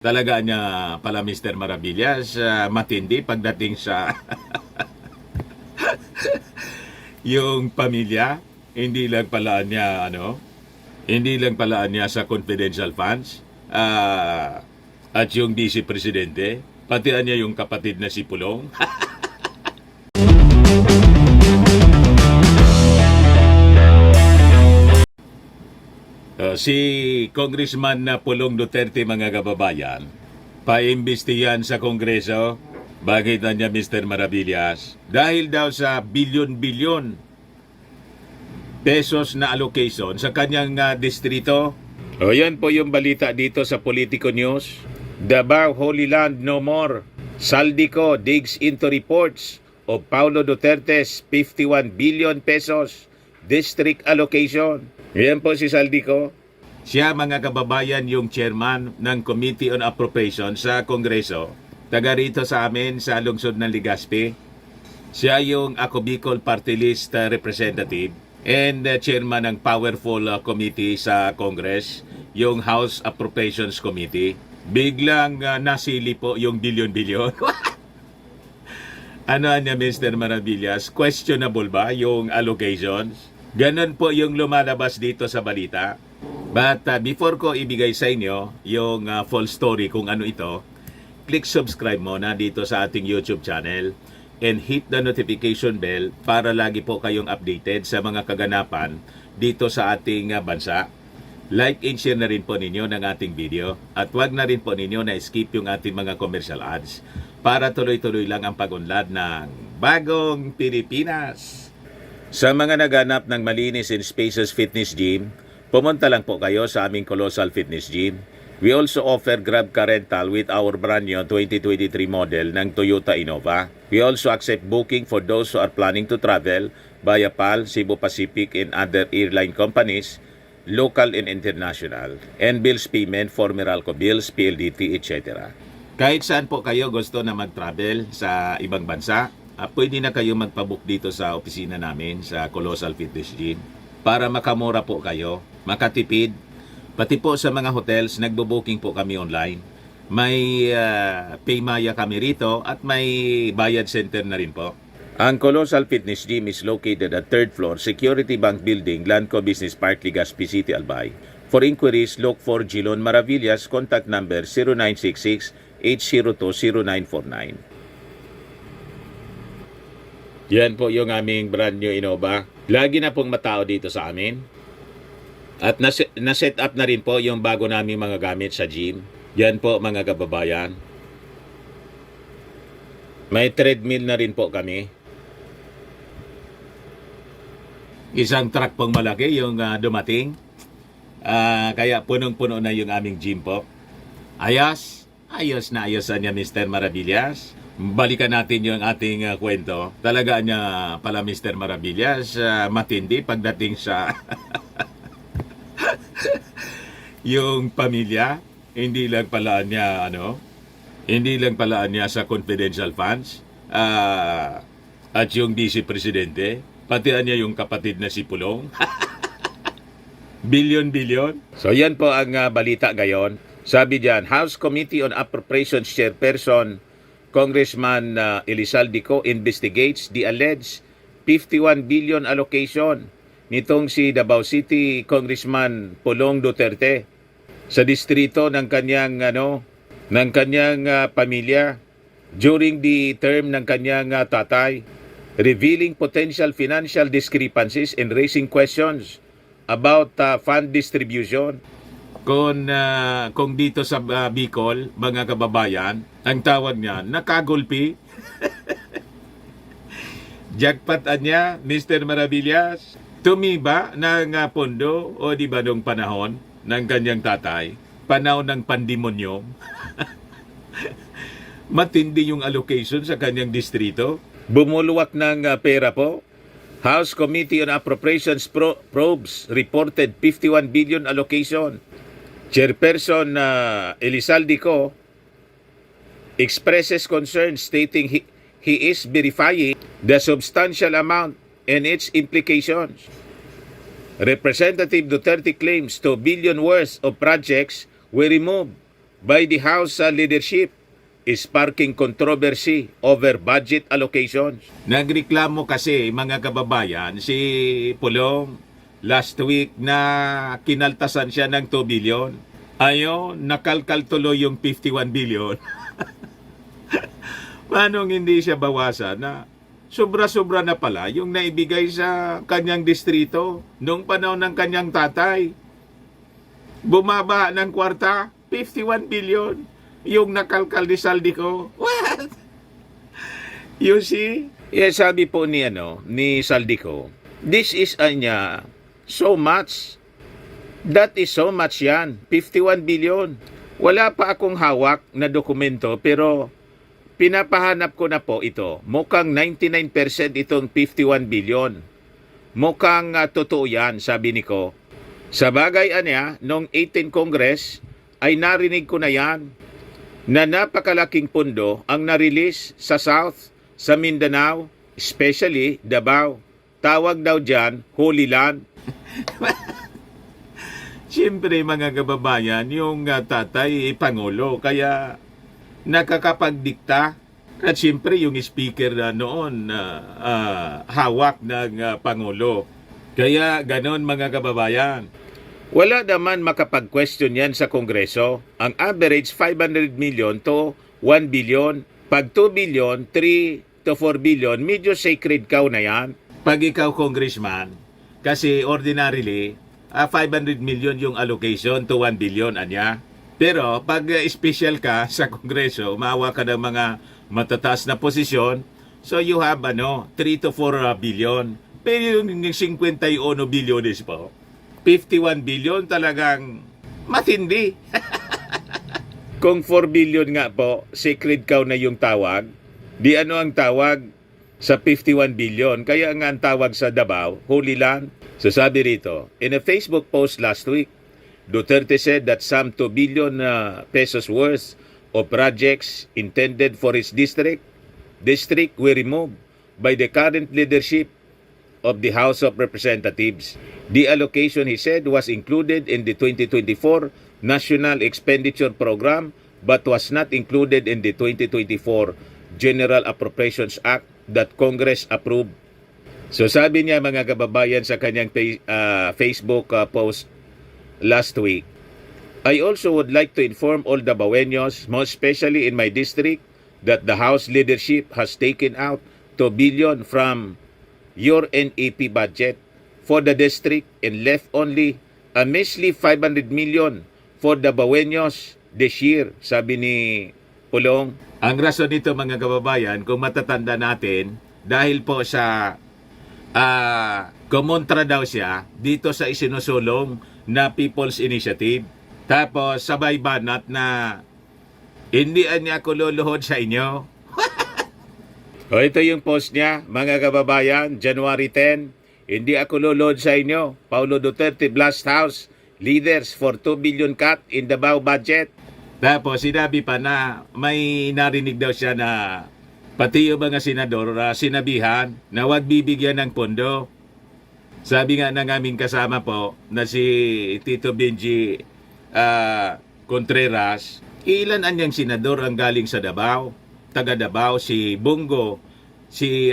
Talaga niya pala Mr. Maravillas, matindi pagdating sa yung pamilya. Hindi lang pala niya hindi lang pala niya sa confidential funds at yung DC Presidente, pati niya yung kapatid na si Pulong. Si Congressman na Pulong Duterte, mga kababayan, paimbestihan sa Kongreso. Bakit na niya Mr. Maravillas? Dahil daw sa bilyon-bilyon pesos na allocation sa kanyang distrito. O yan po yung balita dito sa Politico News. Davao Holy Land no more. Saldico digs into reports of Paulo Duterte's 51 billion pesos district allocation. Yan po si Saldico. Siya, mga kababayan, yung chairman ng Committee on Appropriations sa Kongreso. Taga rito sa amin sa lungsod ng Legazpi. Siya yung Ako Bicol Party List representative and chairman ng powerful committee sa Congress, yung House Appropriations Committee. Biglang nasili po yung bilyon-bilyon. Ano niya Mr. Maravillas? Questionable ba yung allocations? Ganon po yung lumalabas dito sa balita. But before ko ibigay sa inyo yung full story kung ano ito, click subscribe muna dito sa ating YouTube channel and hit the notification bell para lagi po kayong updated sa mga kaganapan dito sa ating bansa. Like and share na rin po ninyo ng ating video at wag na rin po ninyo na skip yung ating mga commercial ads para tuloy-tuloy lang ang pag-unlad ng Bagong Pilipinas. Sa mga naganap ng malinis and spacious fitness gym, pumunta lang po kayo sa aming Colossal Fitness Gym. We also offer Grab Car Rental with our brand new 2023 model ng Toyota Innova. We also accept booking for those who are planning to travel via PAL, Cebu Pacific, and other airline companies, local and international, and bills payment for Meralco Bills, PLDT, etc. Kahit saan po kayo gusto na mag-travel sa ibang bansa, pwede na kayo magpabook dito sa opisina namin sa Colossal Fitness Gym para makamura po kayo, makatipid. Pati po sa mga hotels, nagbo-booking po kami online. May Paymaya kami rito at may bayad center na rin po. Ang Colossal Fitness Gym is located at 3rd floor, Security Bank Building, Lanco Business Park, Legazpi City, Albay. For inquiries, look for Gilon Maravillas. Contact number 0966-802-0949. Yan po yung aming brand new Innova. Lagi na pong matao dito sa amin. At na-set up na rin po yung bago naming mga gamit sa gym. Yan po mga kababayan. May treadmill na rin po kami. Isang truck pong malaki yung dumating. Kaya punong-puno na yung aming gym po. Ayos na ayos niya Mr. Maravillas. Balikan natin yung ating kwento. Talaga niya pala Mr. Maravillas, matindi pagdating sa yung pamilya. Hindi lang pala niya hindi lang pala niya sa confidential funds at yung DC Presidente, pati niya yung kapatid na si Pulong. Bilyon-bilyon. So yan po ang balita ngayon. Sabi diyan, House Committee on Appropriations Chairperson Congressman Elizaldico investigates the alleged 51 billion allocation nitong si Davao City Congressman Pulong Duterte sa distrito ng kanyang pamilya during the term ng kanyang tatay, revealing potential financial discrepancies and raising questions about fund distribution. Kung dito sa Bicol, mga kababayan, ang tawag niya, nakagulpi. Jackpot niya, Mr. Maravillas. Tumiba ng pondo o di ba nung panahon ng kanyang tatay, panahon ng pandemonyo. Matindi yung allocation sa kanyang distrito. Bumuluwak ng pera po. House Committee on Appropriations probes reported 51 billion allocation. Chairperson Elizaldico expresses concern stating he is verifying the substantial amount and its implications. Representative Duterte claims 2 billion worth of projects were removed by the House leadership is sparking controversy over budget allocations. Nagreklamo kasi mga kababayan si Pulong last week na kinaltasan siya ng 2 billion. Ayo, nakalkal tuloy yung 51 billion. Manong hindi siya bawasan na sobra-sobra na pala yung naibigay sa kanyang distrito noong panahon ng kanyang tatay. Bumaba ng kwarta, 51 billion. Yung nakalkal ni Saldico. What? You see? Yeah, sabi po ni Saldico, this is so much. That is so much yan. 51 billion. Wala pa akong hawak na dokumento pero pinapahanap ko na po ito. Mukhang 99% itong 51 billion. Mukhang totoo yan, sabi ni ko. Sa bagay noong 18 Congress ay narinig ko na yan na napakalaking pondo ang na-release sa South, sa Mindanao, especially Davao. Tawag daw dyan, Holy Land. Siyempre mga kababayan, yung tatay Pangulo, kaya nakakapagdikta. At siyempre yung speaker noon hawak ng Pangulo. Kaya ganon mga kababayan. Wala naman makapag-question yan sa Kongreso. Ang average 500 million to 1 billion. Pag 2 billion, 3 to 4 billion, medyo sacred cow na yan. Pag ikaw congressman, kasi ordinarily, 500 million yung allocation to 1 billion, anya. Pero pag special ka sa Kongreso, umawa ka ng mga matataas na posisyon, so you have 3 to 4 billion. Pero yung 51 bilyones po, 51 billion talagang matindi. Kung 4 billion nga po, sacred cow na yung tawag, di ang tawag sa 51 billion? Kaya nga ang tawag sa Davao, Holy Land. So sabi rito, in a Facebook post last week, Duterte said that some 2 billion pesos worth of projects intended for his district were removed by the current leadership of the House of Representatives. The allocation, he said, was included in the 2024 National Expenditure Program but was not included in the 2024 General Appropriations Act that Congress approved. So sabi niya mga kababayan sa kanyang Facebook post last week, I also would like to inform all Davaoenos, most especially in my district, that the House leadership has taken out 2 billion from your NEP budget for the district and left only a measly 500 million for the Davaoenos this year, sabi ni Pulong. Ang rason nito mga kababayan, kung matatanda natin, dahil po sa kumontra daw siya dito sa isinusulong na People's Initiative. Tapos sabay banat na hindi niya ako luluhod sa inyo. O ito yung post niya, mga kababayan, January 10, hindi ako luluhod sa inyo. Paulo Duterte Blast House, leaders for 2 billion cut in Davao budget. Tapos sinabi pa na may narinig daw siya na pati yung mga senador sinabihan na huwag bibigyan ng pondo. Sabi nga ng aming kasama po na si Tito Benji Contreras, ilan anyang senador ang galing sa Davao? Taga Davao, si Bungo, si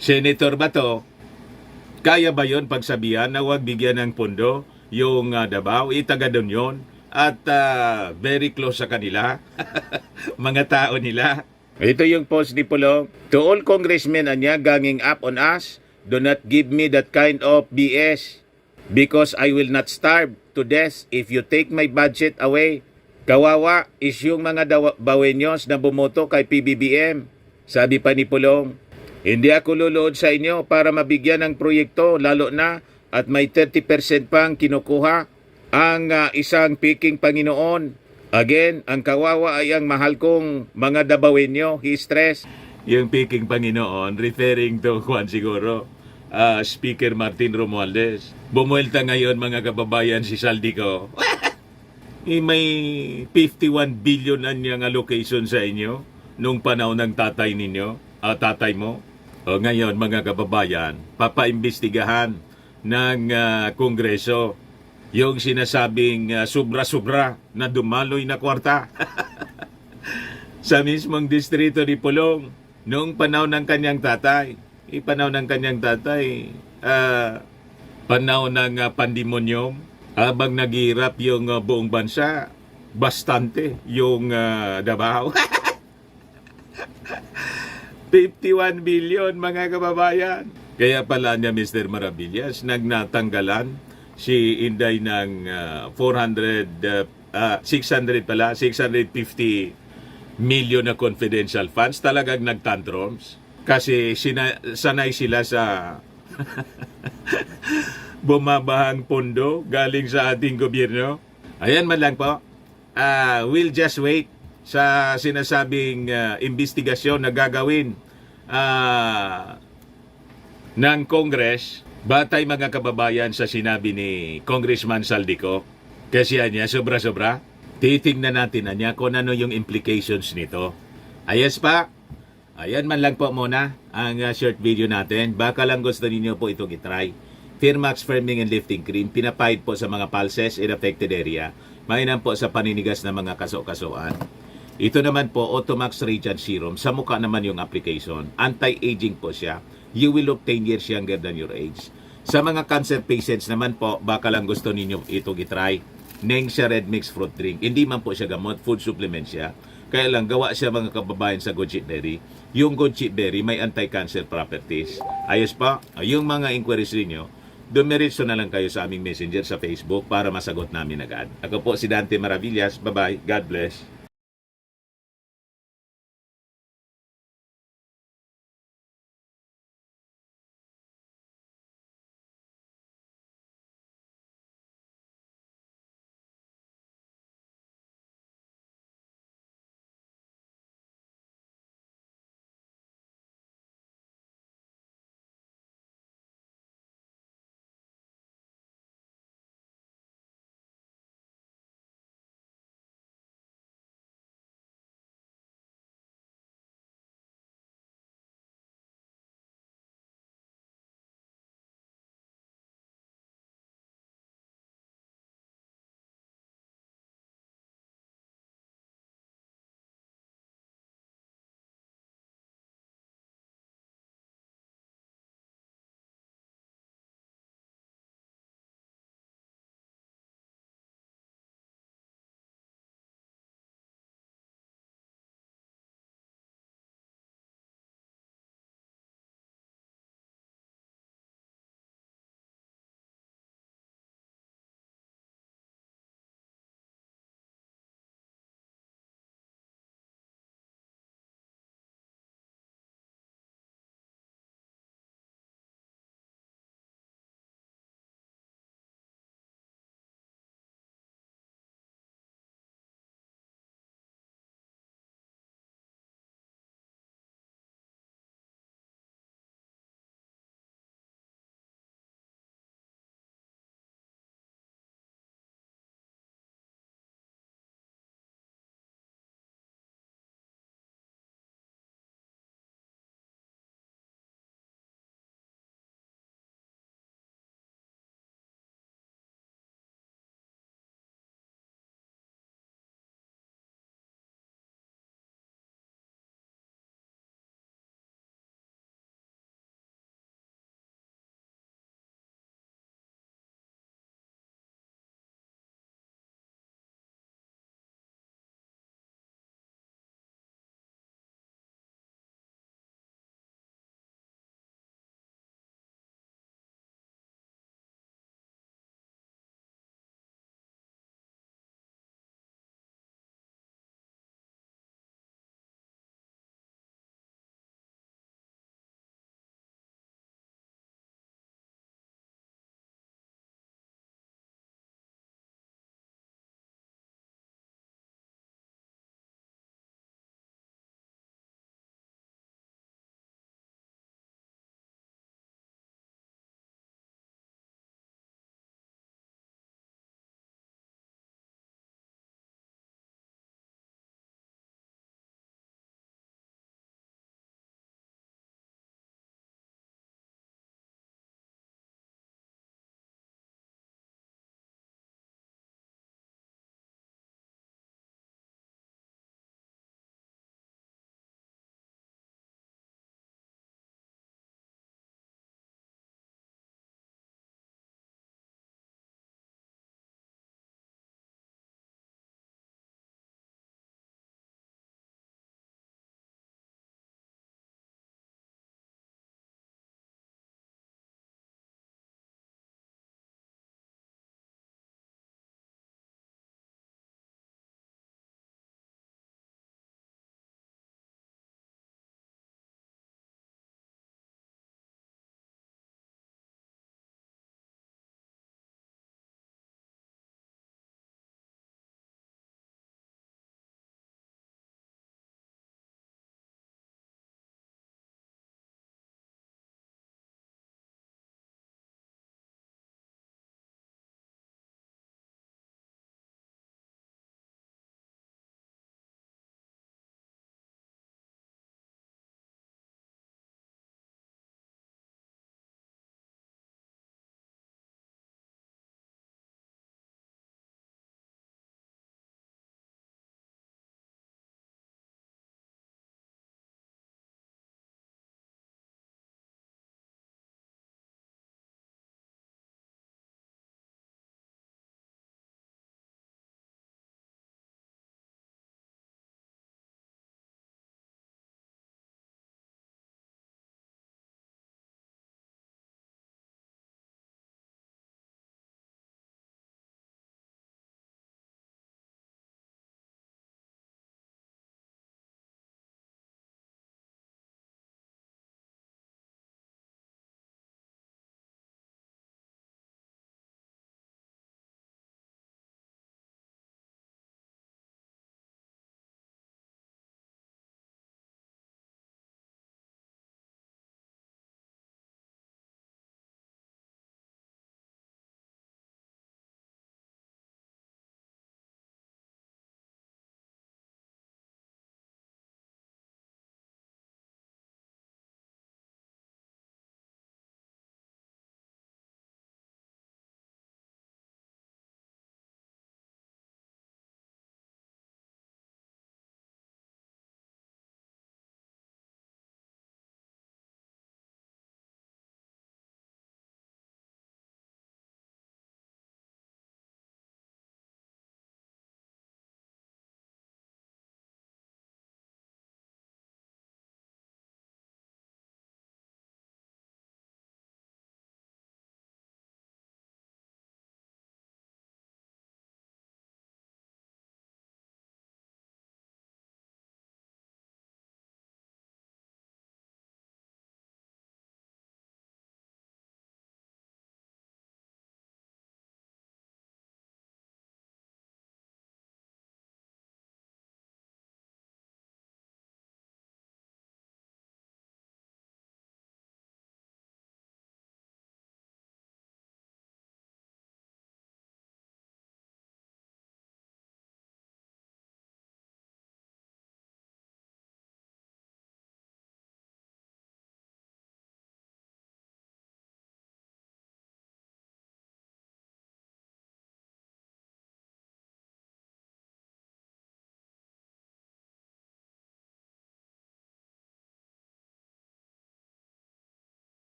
Senator Bato. Kaya ba yon pagsabihan na huwag bigyan ng pondo yung Davao? Taga doon yun. At very close sa kanila. Mga tao nila. Ito yung post ni Pulong. To all congressmen ganging up on us, do not give me that kind of BS because I will not starve to death if you take my budget away. Kawawa is yung mga Davaoenos na bumoto kay PBBM. Sabi pa ni Pulong, hindi ako luluhod sa inyo para mabigyan ng proyekto lalo na at may 30% pang kinukuha ang isang piking Panginoon. Again, ang kawawa ay ang mahal kong mga Davaoenyo. He stressed. Yung piking Panginoon, referring to Juan siguro, Speaker Martin Romualdez. Bumuelta ngayon mga kababayan si Saldico. May 51 billion anyang allocation sa inyo nung panahon ng tatay ninyo, tatay mo. O ngayon mga kababayan, papaimbestigahan ng Kongreso Yung sinasabing sobra-sobra na dumaloy na kwarta sa mismong distrito ni Pulong noong panahon ng kanyang tatay. Panahon ng kanyang tatay, panahon ng pandemonyum, habang naghihirap yung buong bansa, bastante yung Davao. 51 billion mga kababayan. Kaya pala niya Mr. Maravillas, nagnatanggalan si Inday ng 650 million na confidential funds. Talagang nagtantrums kasi sanay sila sa bumabahang pondo galing sa ating gobyerno. Ayan man lang po. We'll just wait sa sinasabing investigasyon na gagawin ng Congress batay mga kababayan sa sinabi ni Congressman Saldico. Kasi niya sobra-sobra. Titingnan natin niya kung ano yung implications nito. Ayos pa. Ayan man lang po muna ang short video natin. Baka lang gusto ninyo po itong itry. Firmax Firming and Lifting Cream, pinapahid po sa mga pulses in affected area. Mainam po sa paninigas ng mga kaso-kasuan. Ito naman po, Automax Radiant Serum. Sa mukha naman yung application. Anti-aging po siya. You will look 10 years younger than your age. Sa mga cancer patients naman po, baka lang gusto ninyo itong itry. Nengxia Red Mix Fruit Drink. Hindi man po siya gamot, food supplement siya. Kaya lang gawa siya mga kababayan sa goji berry. Yung goji berry may anti-cancer properties. Ayos pa, yung mga inquiries niyo, dumiretso na lang kayo sa aming messenger sa Facebook para masagot namin agad. Ako po si Dante Maravillas. Bye-bye. God bless.